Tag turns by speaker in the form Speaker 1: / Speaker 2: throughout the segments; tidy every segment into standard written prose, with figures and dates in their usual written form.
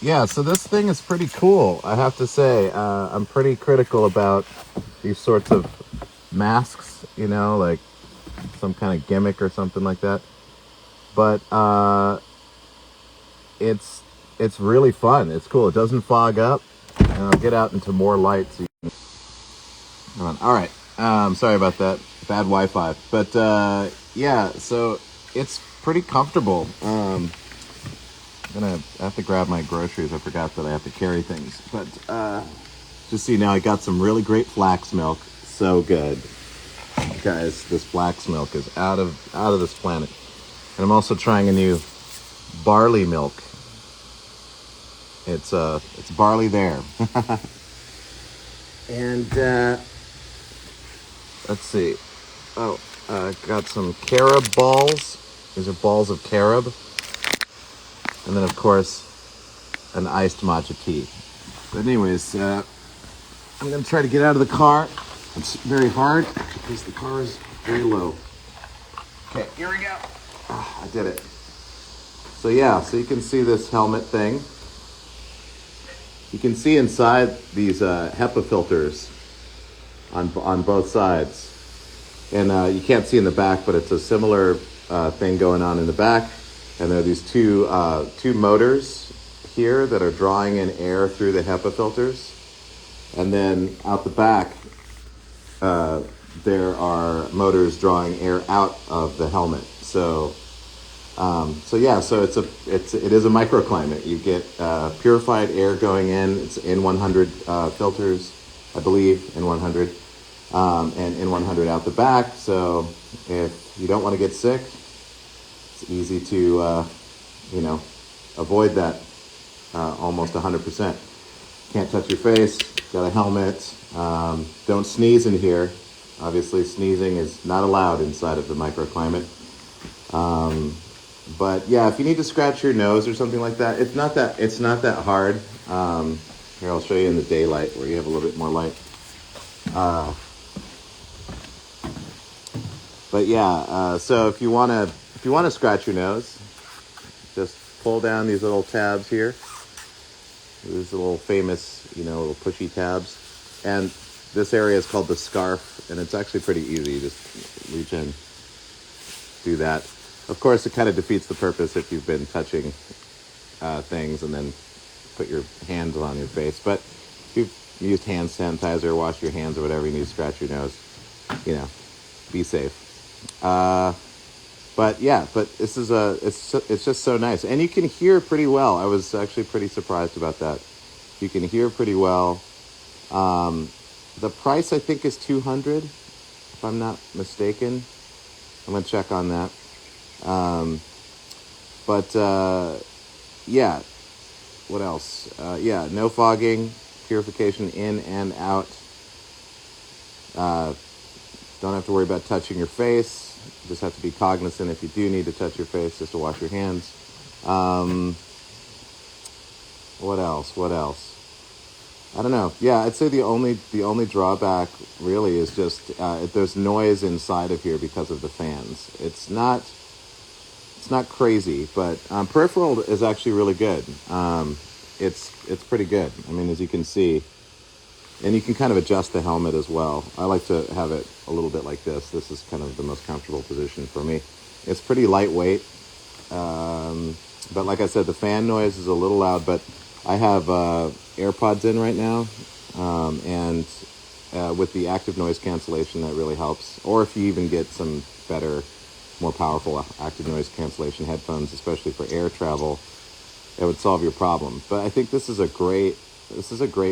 Speaker 1: yeah, so this thing is pretty cool, I have to say. I'm pretty critical about these sorts of masks, like some kind of gimmick or something like that. But it's it's really fun. It's cool. It doesn't fog up, and I'll get out into more light. So come on. All right. Sorry about that. Bad Wi-Fi. But yeah, so it's pretty comfortable. I have to grab my groceries. I forgot that I have to carry things. But just so you know, I got some really great flax milk. So good, guys. This flax milk is out of this planet. And I'm also trying a new barley milk. It's barley there. And let's see. Oh, got some carob balls. These are balls of carob. And then, of course, an iced matcha tea. But anyways, I'm going to try to get out of the car. It's very hard because the car is very low. Okay, here we go. I did it. So yeah, so you can see this helmet thing. You can see inside these HEPA filters on both sides. And you can't see in the back, but it's a similar thing going on in the back. And there are these two motors here that are drawing in air through the HEPA filters. And then out the back, there are motors drawing air out of the helmet. So it is a microclimate. You get purified air going in. It's N100 filters, I believe, N100, and N100 out the back. So if you don't want to get sick, it's easy to avoid that almost 100%. Can't touch your face. Got a helmet. Don't sneeze in here. Obviously, sneezing is not allowed inside of the microclimate. But yeah, if you need to scratch your nose or something like that, it's not that hard. Here, I'll show you in the daylight where you have a little bit more light. But yeah, so if you wanna scratch your nose, just pull down these little tabs here. These little famous, little pushy tabs, and this area is called the scarf, and it's actually pretty easy. Just reach in, do that. Of course, it kind of defeats the purpose if you've been touching things and then put your hands on your face. But if you've used hand sanitizer, wash your hands or whatever, you need to scratch your nose, be safe. But this is it's just so nice. And you can hear pretty well. I was actually pretty surprised about that. You can hear pretty well. The price, I think, is $200, if I'm not mistaken. I'm going to check on that. Yeah, what else? No fogging, purification in and out. Don't have to worry about touching your face. You just have to be cognizant if you do need to touch your face, just to wash your hands. What else? I don't know. Yeah, I'd say the only drawback really is just there's noise inside of here because of the fans. It's not crazy, but peripheral is actually really good. It's pretty good. I mean, as you can see, and you can kind of adjust the helmet as well. I like to have it a little bit like this. This is kind of the most comfortable position for me. It's pretty lightweight, but like I said, the fan noise is a little loud. But I have AirPods in right now, and with the active noise cancellation, that really helps. Or if you even get some better, more powerful active noise cancellation headphones, especially for air travel, it would solve your problem. But I think this is a great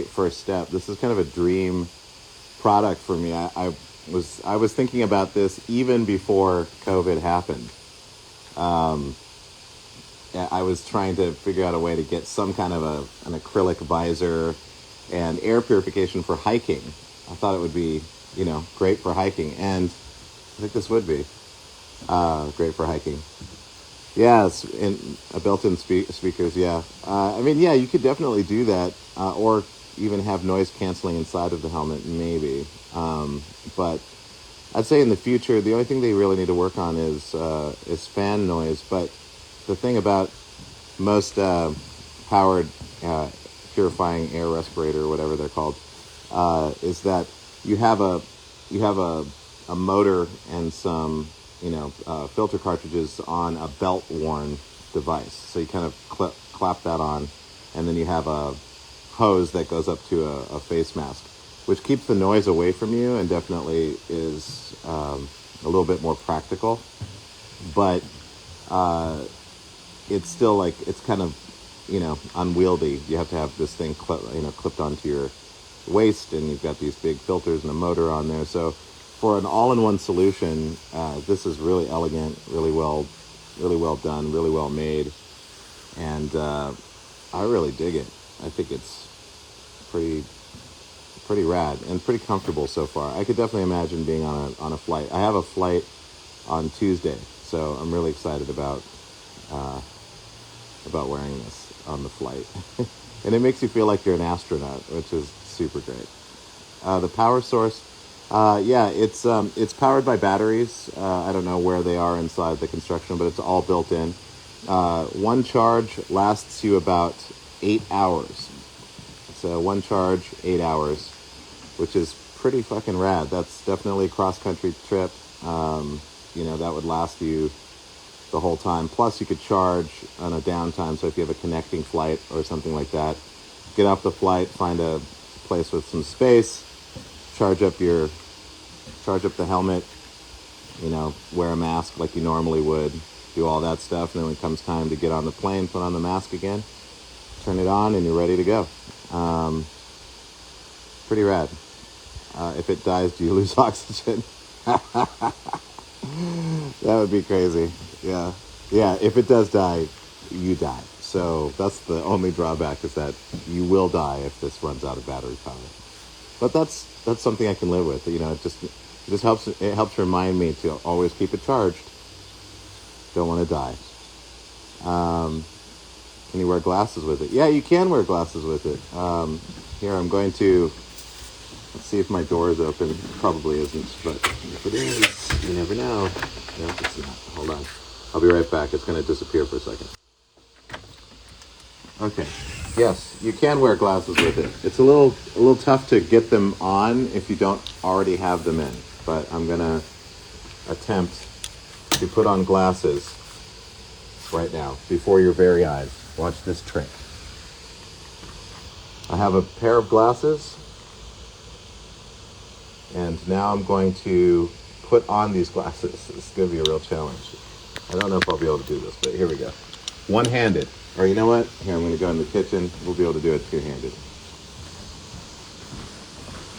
Speaker 1: first step. This is kind of a dream product for me. I was thinking about this even before COVID happened. I was trying to figure out a way to get some kind of an acrylic visor and air purification for hiking. I thought it would be, great for hiking, and I think this would be great for hiking. Yeah, it's a built-in speakers. Yeah, you could definitely do that, or even have noise canceling inside of the helmet, maybe. But I'd say in the future, the only thing they really need to work on is fan noise. But the thing about most powered purifying air respirator, or whatever they're called, is that you have a you have a motor and some filter cartridges on a belt worn device. So you kind of clap that on, and then you have a hose that goes up to a face mask, which keeps the noise away from you and definitely is a little bit more practical. But it's still like it's kind of unwieldy. You have to have this thing clipped onto your waist, and you've got these big filters and a motor on there. So for an all-in-one solution, this is really elegant, really well done, really well made, and I really dig it. I think it's pretty rad and pretty comfortable so far. I could definitely imagine being on a flight. I have a flight on Tuesday, so I'm really excited about wearing this on the flight. And it makes you feel like you're an astronaut, which is super great. The power source, it's powered by batteries. I don't know where they are inside the construction, but it's all built in. One charge lasts you about 8 hours. So one charge, 8 hours, which is pretty fucking rad. That's definitely a cross-country trip. That would last you the whole time. Plus, you could charge on a downtime. So if you have a connecting flight or something like that, get off the flight, find a place with some space, charge up the helmet, wear a mask like you normally would, do all that stuff, and then when it comes time to get on the plane, put on the mask again, turn it on, and you're ready to go. Pretty rad. If it dies, do you lose oxygen? That would be crazy. Yeah. If it does die, you die. So that's the only drawback, is that you will die if this runs out of battery power. But that's something I can live with. It just helps remind me to always keep it charged. Don't want to die. Can you wear glasses with it? Yeah, you can wear glasses with it. Here, I'm going to... Let's see if my door is open. Probably isn't, but if it is, you never know. No, it's not. Hold on. I'll be right back. It's going to disappear for a second. Okay. Yes, you can wear glasses with it. It's a little tough to get them on if you don't already have them in. But I'm going to attempt to put on glasses right now before your very eyes. Watch this trick. I have a pair of glasses. And now I'm going to put on these glasses. This is going to be a real challenge. I don't know if I'll be able to do this, but here we go. One-handed. Or you know what? Here, I'm going to go in the kitchen. We'll be able to do it two-handed.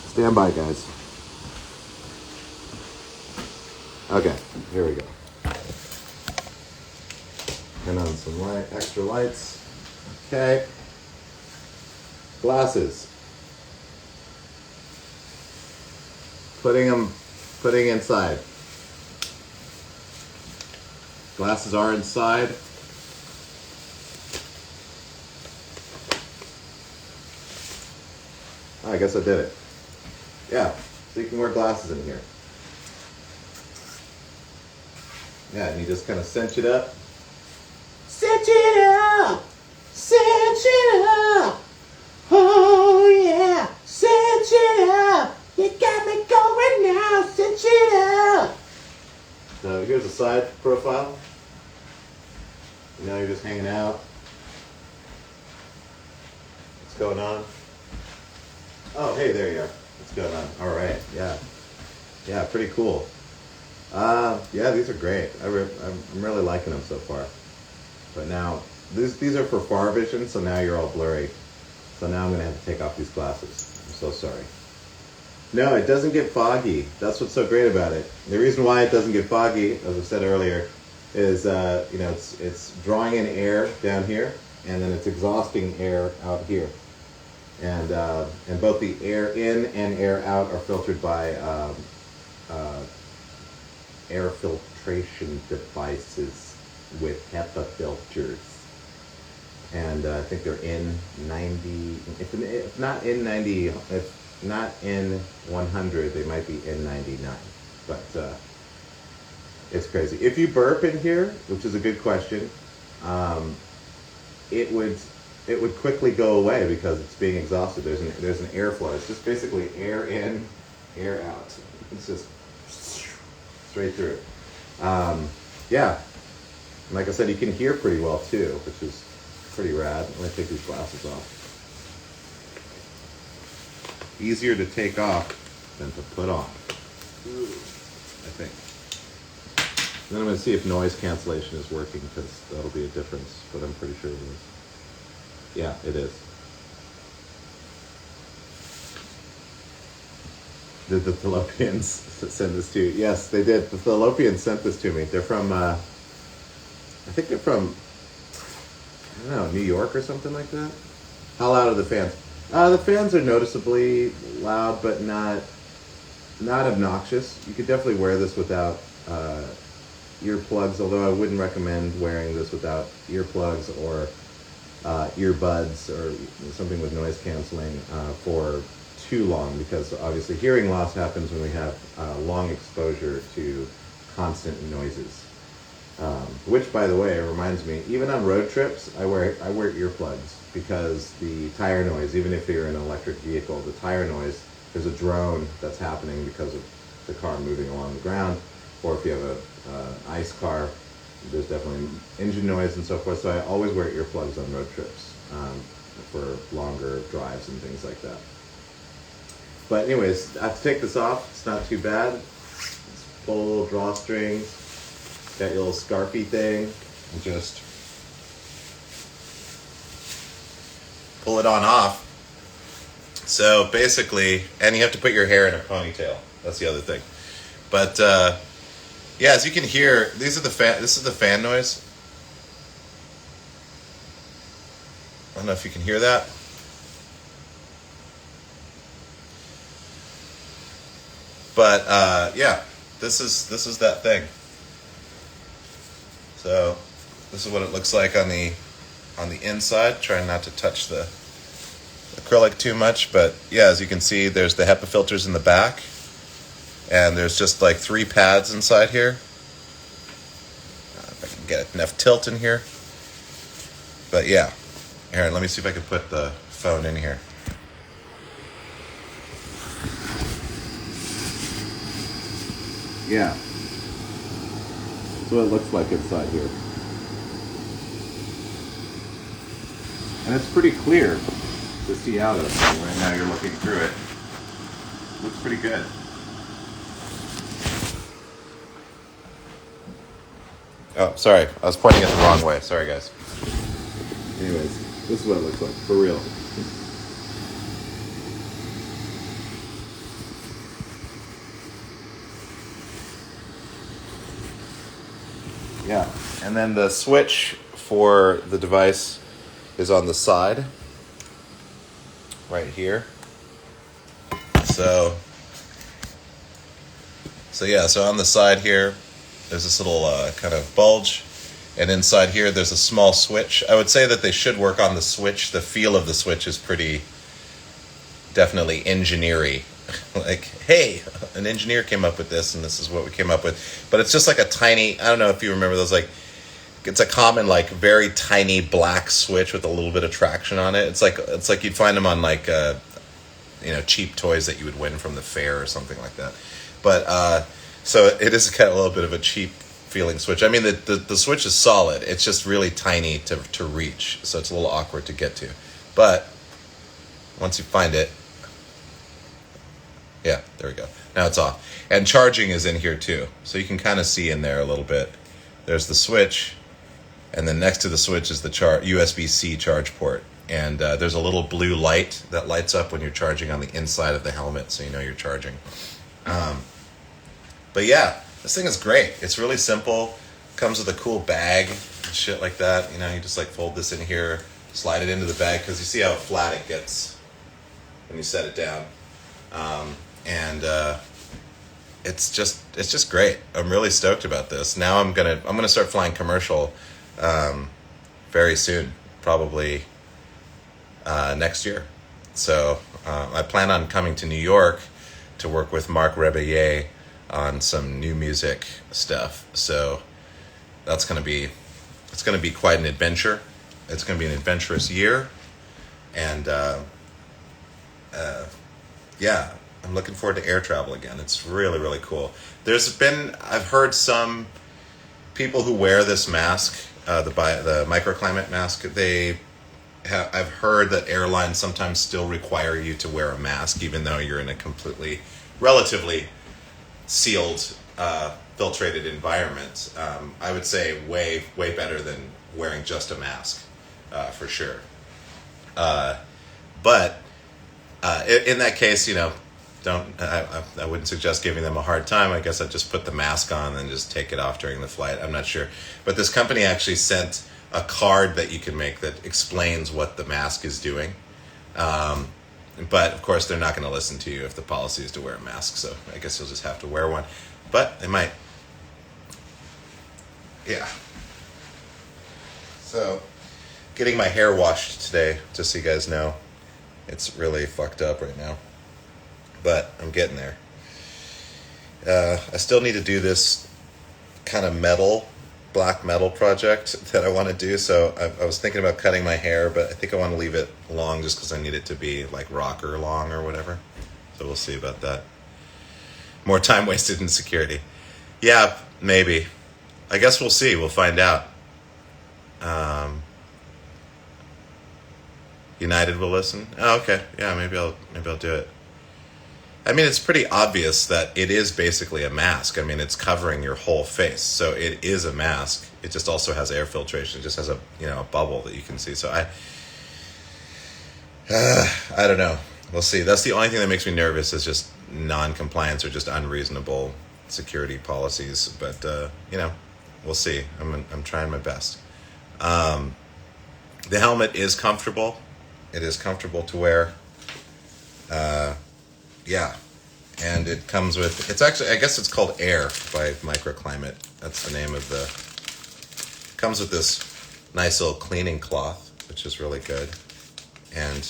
Speaker 1: Stand by, guys. Okay, here we go. Turn on some extra lights. Okay. Glasses. Putting inside. Glasses are inside. Oh, I guess I did it. Yeah, so you can wear glasses in here. Yeah, and you just kind of cinch it up. Cinch it up! Cinch it up! Oh yeah! Cinch it up! You got me going now! Cinch it up! So here's a side profile. You're just hanging out. What's going on? Oh, hey, there you are. What's going on? All right, yeah, pretty cool. Yeah, these are great. I'm really liking them so far. But now, these are for far vision, so now you're all blurry. So now I'm gonna have to take off these glasses. I'm so sorry. No, it doesn't get foggy. That's what's so great about it. The reason why it doesn't get foggy, as I said earlier, is it's drawing in air down here, and then it's exhausting air out here. And both the air in and air out are filtered by air filtration devices with HEPA filters. And I think they're N90. If not N90, if not N100, they might be N99. But it's crazy. If you burp in here, which is a good question, it would it would quickly go away because it's being exhausted. There's an airflow. It's just basically air in, air out. It's just straight through. Yeah, and like I said, you can hear pretty well too, which is pretty rad. I'm gonna take these glasses off. Easier to take off than to put on, I think. And then I'm gonna see if noise cancellation is working, because that'll be a difference, but I'm pretty sure it is. Yeah, it is. Did the Philippians send this to you? Yes, they did. The Philippians sent this to me. They're from, I think they're from, I don't know, New York or something like that. How loud are the fans? The fans are noticeably loud, but not obnoxious. You could definitely wear this without earplugs, although I wouldn't recommend wearing this without earplugs or earbuds or something with noise canceling for too long, because obviously hearing loss happens when we have long exposure to constant noises. Which, by the way, reminds me, even on road trips, I wear earplugs, because the tire noise, even if you're in an electric vehicle, the tire noise, there's a drone that's happening because of the car moving along the ground, or if you have an ice car, there's definitely engine noise and so forth. So I always wear earplugs on road trips for longer drives and things like that. But anyways, I have to take this off. It's not too bad. It's full little drawstrings. Got your little scarfy thing, and just pull it on off. So basically, and you have to put your hair in a ponytail. That's the other thing. But yeah, as you can hear, this is the fan noise. I don't know if you can hear that. But yeah, this is that thing. So this is what it looks like on the inside. Trying not to touch the acrylic too much, but yeah, as you can see, there's the HEPA filters in the back, and there's just like 3 pads inside here. If I can get enough tilt in here. But yeah, here, let me see if I can put the phone in here. Yeah. That's what it looks like inside here. And it's pretty clear to see out of it. Right now you're looking through it. Looks pretty good. Oh, sorry. I was pointing it the wrong way. Sorry, guys. Anyways, this is what it looks like, for real. Yeah, and then the switch for the device is on the side, right here. So yeah, so on the side here, there's this little kind of bulge, and inside here there's a small switch. I would say that they should work on the switch. The feel of the switch is pretty definitely engineer-y. Like, hey, an engineer came up with this, and this is what we came up with. But it's just like a tiny, I don't know if you remember those, like, it's a common, like, very tiny black switch with a little bit of traction on it. It's like you'd find them on, like, cheap toys that you would win from the fair or something like that. But so it is kind of a little bit of a cheap feeling switch. I mean, the switch is solid. It's just really tiny to reach, so it's a little awkward to get to. But once you find it, yeah, there we go. Now it's off. And charging is in here too. So you can kind of see in there a little bit. There's the switch, and then next to the switch is the USB-C charge port. And there's a little blue light that lights up when you're charging on the inside of the helmet, so you know you're charging. But yeah, this thing is great. It's really simple. Comes with a cool bag and shit like that. You know, you just like fold this in here, slide it into the bag, because you see how flat it gets when you set it down. And it's just great. I'm really stoked about this. Now I'm gonna start flying commercial very soon, probably next year. So I plan on coming to New York to work with Marc Rebillet on some new music stuff. So it's gonna be quite an adventure. it's going to be an adventurous year, and yeah, I'm looking forward to air travel again. It's really, really cool. I've heard some people who wear this mask, the microclimate mask. I've heard that airlines sometimes still require you to wear a mask, even though you're in a relatively sealed, filtrated environment. I would say way, way better than wearing just a mask, for sure. But in that case, I wouldn't suggest giving them a hard time. I guess I'd just put the mask on and just take it off during the flight. I'm not sure. But this company actually sent a card that you can make that explains what the mask is doing. But of course, they're not going to listen to you if the policy is to wear a mask. So I guess you'll just have to wear one. But they might. Yeah. So, getting my hair washed today, just so you guys know. It's really fucked up right now. But I'm getting there. I still need to do this kind of black metal project that I want to do. So I was thinking about cutting my hair, but I think I want to leave it long just because I need it to be like rocker long or whatever. So we'll see about that. More time wasted in security. Yeah, maybe. I guess we'll see. We'll find out. United will listen. Oh, okay. Yeah, maybe I'll do it. I mean, it's pretty obvious that it is basically a mask. I mean, it's covering your whole face, so it is a mask. It just also has air filtration. It just has a bubble that you can see. So I don't know. We'll see. That's the only thing that makes me nervous is just non-compliance or just unreasonable security policies. But we'll see. I'm trying my best. The helmet is comfortable. It is comfortable to wear. Yeah, and it comes with, it's actually, I guess it's called Air by Microclimate. That's the name of comes with this nice little cleaning cloth, which is really good. And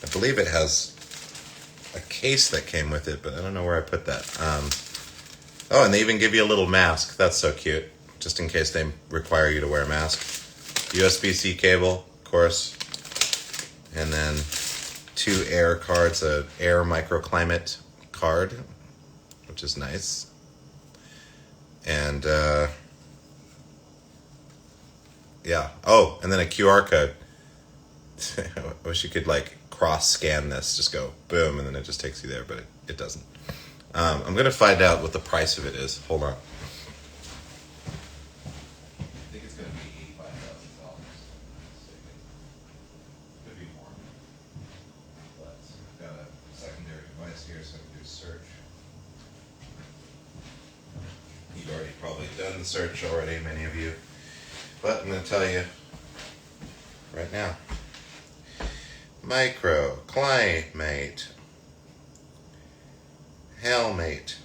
Speaker 1: I believe it has a case that came with it, but I don't know where I put that. Oh, and they even give you a little mask. That's so cute, just in case they require you to wear a mask. USB-C cable, of course. And then 2 Air cards, a Air Microclimate card, which is nice. And, yeah. Oh, and then a QR code. I wish you could, cross-scan this. Just go, boom, and then it just takes you there, but it doesn't. I'm going to find out what the price of it is. Hold on. Done the search already, many of you, but I'm going to tell you right now. Microclimate helmet.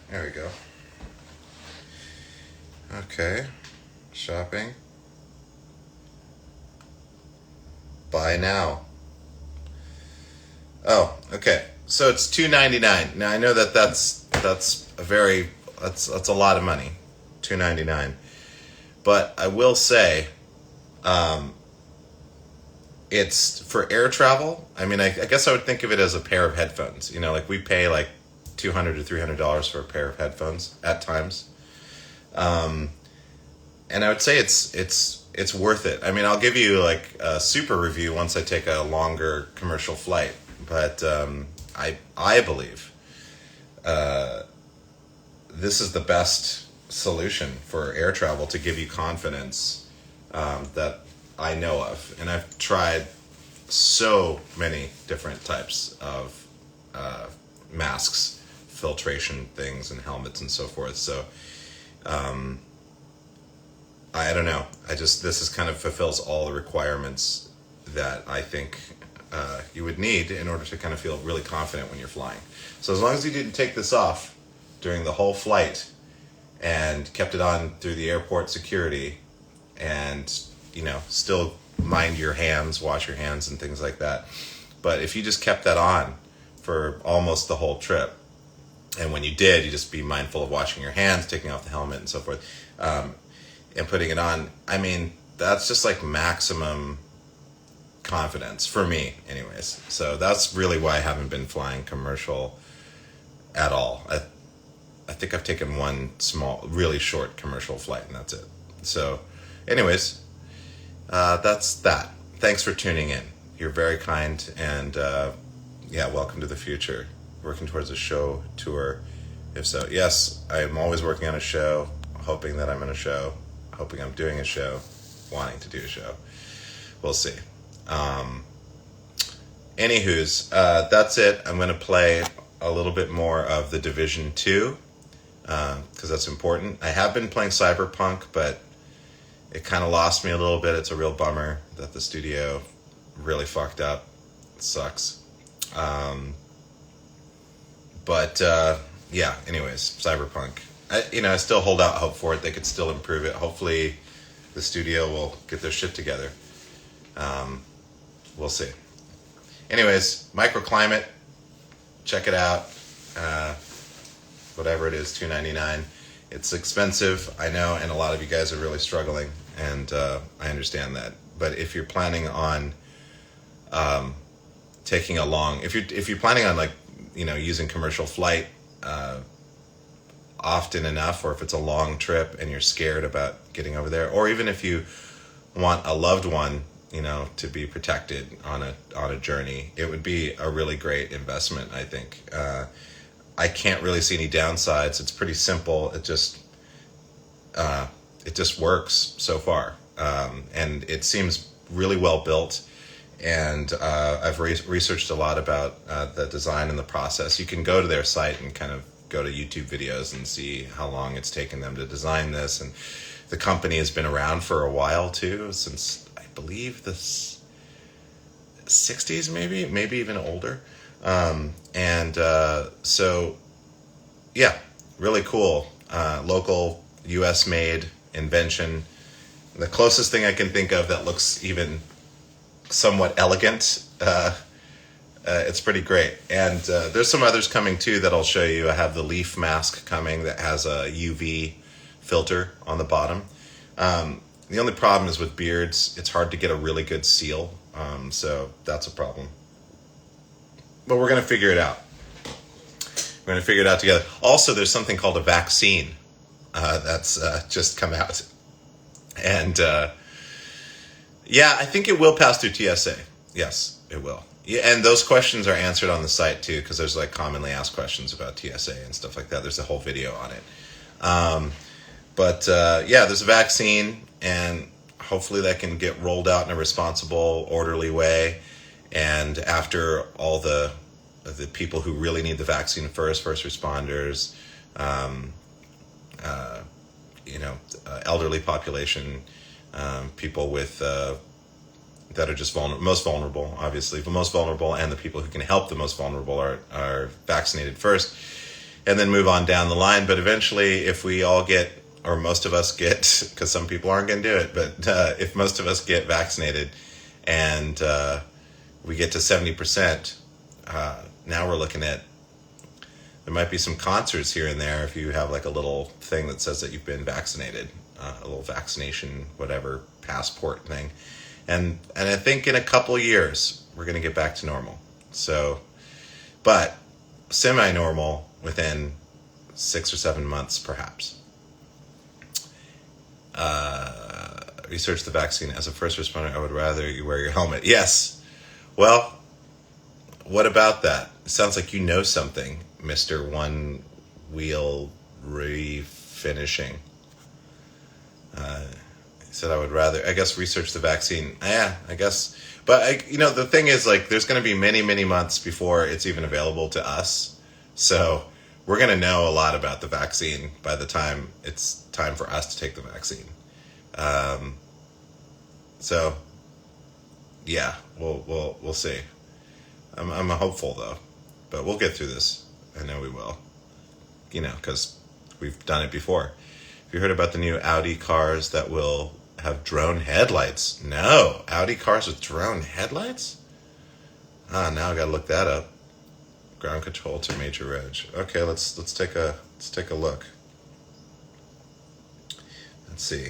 Speaker 1: There we go. Okay, shopping. Buy now. Oh, okay. So it's $2.99. Now I know that's a lot of money, $2.99. But I will say, it's for air travel. I mean, I guess I would think of it as a pair of headphones. We pay $200 to $300 for a pair of headphones at times. And I would say it's worth it. I mean, I'll give you a super review once I take a longer commercial flight. But I believe this is the best solution for air travel to give you confidence that I know of. And I've tried so many different types of masks, filtration things, and helmets and so forth. So I don't know. This is kind of fulfills all the requirements that I think you would need in order to kind of feel really confident when you're flying. So as long as you didn't take this off during the whole flight and kept it on through the airport security and, still mind your hands, wash your hands and things like that. But if you just kept that on for almost the whole trip, and when you did, you just be mindful of washing your hands, taking off the helmet and so forth, and putting it on, I mean, that's just like maximum confidence for me anyways. So that's really why I haven't been flying commercial at all. I think I've taken one small, really short commercial flight, and that's it. So anyways, that's that. Thanks for tuning in. You're very kind, and yeah, welcome to the future. Working towards a show tour. If so, yes, I'm always working on a show, hoping that I'm in a show, hoping I'm doing a show, wanting to do a show. We'll see. Anywho's, that's it. I'm going to play a little bit more of The Division 2, because that's important. I have been playing Cyberpunk, but it kind of lost me a little bit. It's a real bummer that the studio really fucked up. It sucks. But yeah, anyways, Cyberpunk. I still hold out hope for it. They could still improve it. Hopefully the studio will get their shit together. We'll see. Anyways, Microclimate. Check it out. Whatever it is, $2.99. It's expensive, I know, and a lot of you guys are really struggling, and I understand that. But if you're planning on taking a long, if you're planning on, like, using commercial flight often enough, or if it's a long trip and you're scared about getting over there, or even if you want a loved one, to be protected on a journey, it would be a really great investment, I think. I can't really see any downsides. It's pretty simple. It just works so far, and it seems really well built. And I've researched a lot about the design and the process. You can go to their site and kind of go to YouTube videos and see how long it's taken them to design this. And the company has been around for a while too, since I believe the 60s, maybe even older. So yeah, really cool. Local US made invention. The closest thing I can think of that looks even somewhat elegant. It's pretty great. And there's some others coming too that I'll show you. I have the Leaf mask coming that has a UV filter on the bottom. The only problem is with beards, it's hard to get a really good seal. So that's a problem. But we're going to figure it out. We're going to figure it out together. Also, there's something called a vaccine that's just come out. And yeah, I think it will pass through TSA. Yes, it will. Yeah, and those questions are answered on the site too, because there's like commonly asked questions about TSA and stuff like that. There's a whole video on it. But yeah, there's a vaccine, and hopefully that can get rolled out in a responsible, orderly way. And after all the people who really need the vaccine first responders, elderly population, people with that are just most vulnerable, obviously, the most vulnerable, and the people who can help the most vulnerable are vaccinated first, and then move on down the line. But eventually, if we all get, or most of us get, because some people aren't going to do it, but if most of us get vaccinated and we get to 70%, now we're looking at, there might be some concerts here and there if you have like a little thing that says that you've been vaccinated, a little vaccination, whatever, passport thing. And I think in a couple of years, we're going to get back to normal. So, but semi-normal within 6 or 7 months, perhaps. Research the vaccine. As a first responder, I would rather you wear your helmet. Yes. Well, what about that? It sounds like you know something, Mr. One Wheel Refinishing. He said, I would rather, I guess, research the vaccine. Yeah, I guess. But, the thing is, like, there's going to be many, many months before it's even available to us. So we're going to know a lot about the vaccine by the time it's time for us to take the vaccine. So, yeah, we'll see. I'm hopeful, though. But we'll get through this. I know we will. Because we've done it before. Have you heard about the new Audi cars that will have drone headlights? No. Audi cars with drone headlights? Now I gotta look that up. Ground control to major reg. Okay, let's take a look. Let's see.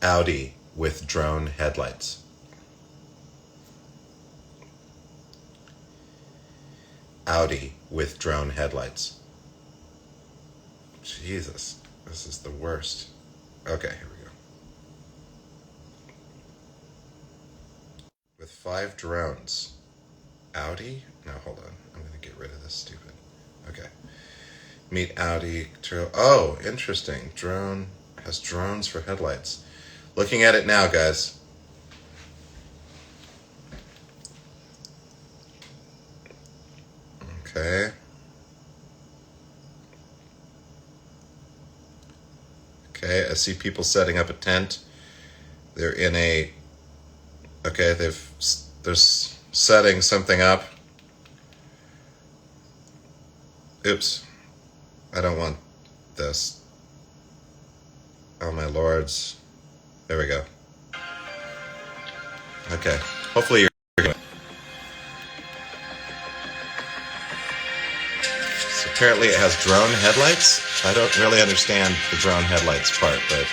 Speaker 1: Audi with drone headlights. Audi with drone headlights. Jesus, this is the worst. Okay, here we go. With 5 drones. Audi? No, hold on. I'm going to get rid of this stupid. Okay. Meet Audi. Oh, interesting. Drone has drones for headlights. Looking at it now, guys. Okay. Okay, I see people setting up a tent. They're in a... Okay, they're setting something up. Oops. I don't want this. Oh my lords. There we go. Okay. Hopefully you're going to... So apparently it has drone headlights. I don't really understand the drone headlights part, but...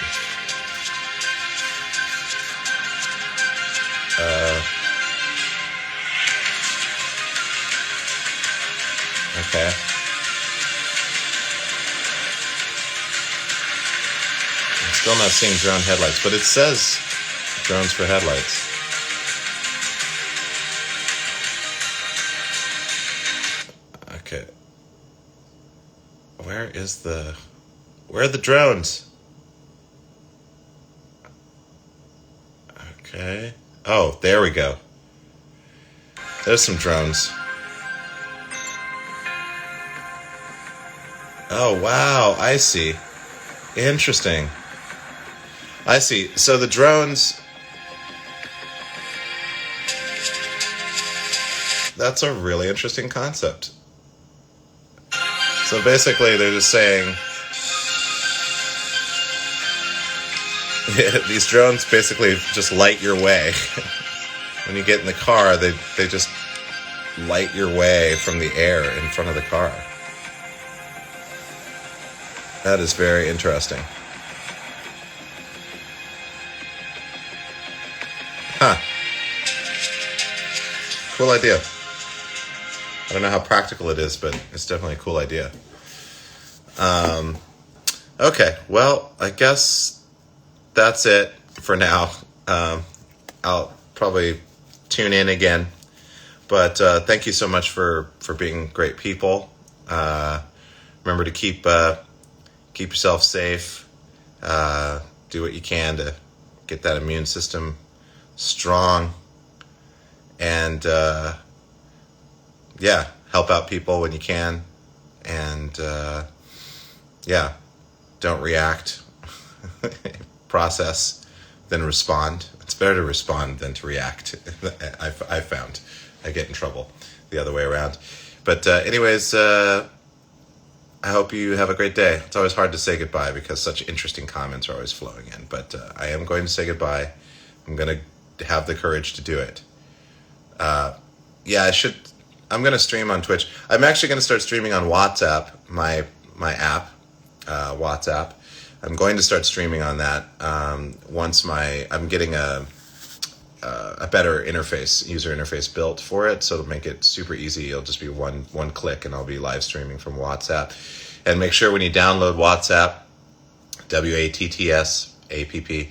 Speaker 1: Okay. I'm still not seeing drone headlights, but it says drones for headlights. Okay. Where are the drones? Okay. Oh, there we go. There's some drones. Oh, wow. I see. Interesting. I see. So the drones... That's a really interesting concept. So basically they're just saying... these drones basically just light your way. When you get in the car, they just light your way from the air in front of the car. That is very interesting. Huh. Cool idea. I don't know how practical it is, but it's definitely a cool idea. Okay, well, I guess that's it for now. I'll probably tune in again. But thank you so much for being great people. Remember to keep yourself safe. Do what you can to get that immune system strong. And help out people when you can. And don't react. Process, then respond. It's better to respond than to react. I've found I get in trouble the other way around. But anyways, I hope you have a great day. It's always hard to say goodbye because such interesting comments are always flowing in. But I am going to say goodbye. I'm going to have the courage to do it. I'm going to stream on Twitch. I'm actually going to start streaming on WhatsApp, my app, WhatsApp. I'm going to start streaming on that once I'm getting a better user interface built for it, so it'll make it super easy. It'll just be one click, and I'll be live streaming from WhatsApp. And make sure when you download WhatsApp, WATTSAPP,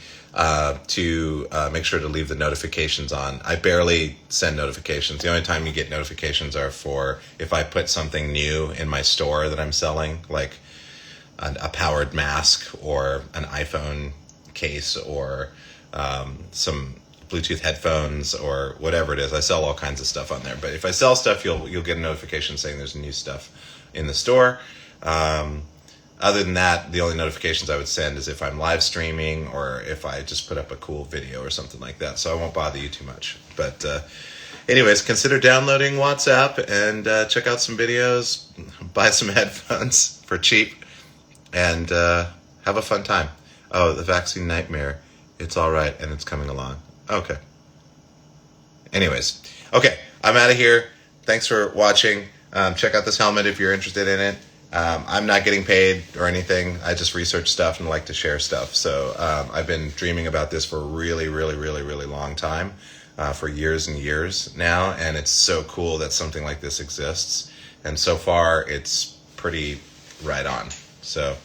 Speaker 1: to make sure to leave the notifications on. I barely send notifications. The only time you get notifications are for if I put something new in my store that I'm selling, like a powered mask or an iPhone case or some Bluetooth headphones or whatever it is. I sell all kinds of stuff on there. But if I sell stuff, you'll get a notification saying there's new stuff in the store. Other than that, the only notifications I would send is if I'm live streaming or if I just put up a cool video or something like that. So I won't bother you too much. But anyways, consider downloading WhatsApp and check out some videos, buy some headphones for cheap, and have a fun time. Oh, the vaccine nightmare. It's all right, and it's coming along. Okay. Anyways. Okay, I'm out of here. Thanks for watching. Check out this helmet if you're interested in it. I'm not getting paid or anything. I just research stuff and like to share stuff. So I've been dreaming about this for a really, really, really, really long time, for years and years now. And it's so cool that something like this exists. And so far, it's pretty right on. So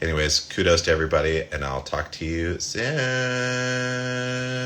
Speaker 1: anyways, kudos to everybody, and I'll talk to you soon.